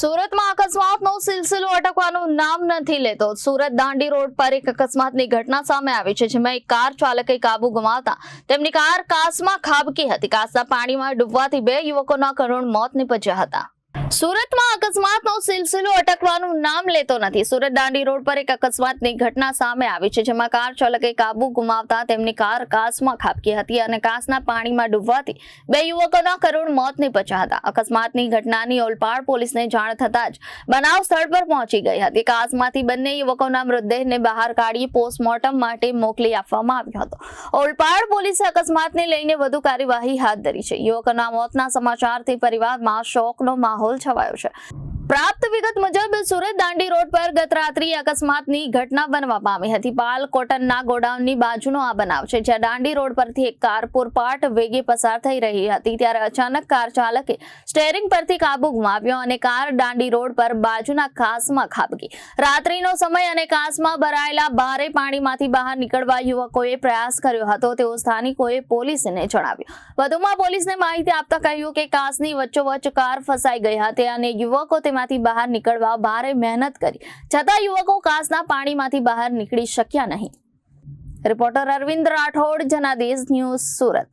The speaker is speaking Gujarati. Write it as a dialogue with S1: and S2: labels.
S1: સુરતમાં અકસ્માતનો સિલસિલો અટકવાનું નામ નથી લેતો। સુરત દાંડી રોડ પર એક અકસ્માતની ઘટના સામે આવી છે, જેમાં એક કાર ચાલકે કાબુ ગુમાવતા તેમની કાર કાસમાં ખાબકી હતી। કાસના પાણીમાં ડૂબવાથી બે યુવકોના કરુણ મોત નીપજ્યા હતા। સુરતમાં અકસ્માતનો સિલસિલો અટકવાનું નામ લેતો નથી। સુરત દાંડી રોડ પર એક અકસ્માતની ઘટના સામે આવી છે, જેમાં કાર ચાલકે કાબુ ગુમાવતા તેમની કાર કાસમાં ખાબકી હતી અને કાસના પાણીમાં ડૂબવાથી બે યુવકોના કરુણ મોત નીપજ્યા હતા। અકસ્માતની ઘટનાની ઓલપાડ પોલીસને જાણ થતાં જ બનાવ સ્થળ પર પહોંચી ગઈ હતી। કાસમાંથી બંને યુવકોના મૃતદેહને બહાર કાઢી પોસ્ટમોર્ટમ માટે મોકલી આપવામાં આવ્યો હતો। ઓલપાડ પોલીસે અકસ્માતને લઈને વધુ કાર્યવાહી હાથ ધરી છે। યુવકોના મોતના સમાચારથી પરિવારમાં શોકનો માહોલ છવાયો છે। પ્રાપ્ત વિગત મુજબ સુરત દાંડી રોડ પર ગત રાત્રિએ અકસ્માતની ઘટના બનવા પામી હતી। પાલ કોટનના ગોડાઉનની બાજુનો આ બનાવ છે, જ્યાં દાંડી રોડ પરથી એક કાર પૂરપાટ વેગે પસાર થઈ રહી હતી, ત્યારે અચાનક કાર ચાલકે સ્ટીયરિંગ પરથી કાબુ ગુમાવ્યો અને કાર દાંડી રોડ પર બાજુના કાસમાં ખાબકી। રાત્રિનો સમય અને કાસમાં ભરાયેલા ભારે પાણીમાંથી બહાર નીકળવા યુવકોએ પ્રયાસ કર્યો હતો, તેવું સ્થાનિકોએ પોલીસને જણાવ્યું। વધુમાં પોલીસને માહિતી આપતા કહ્યું કે કાસની વચ્ચોવચ્ચ કાર ફસાઈ ગઈ હતી અને યુવકો તેમાંથી બહાર નીકળવા ભારે મહેનત કરી, છતાં યુવકો કાસના પાણીમાંથી બહાર નીકળી શક્યા નહીં। Reporter Arvind Rathod, Janadesh news, Surat.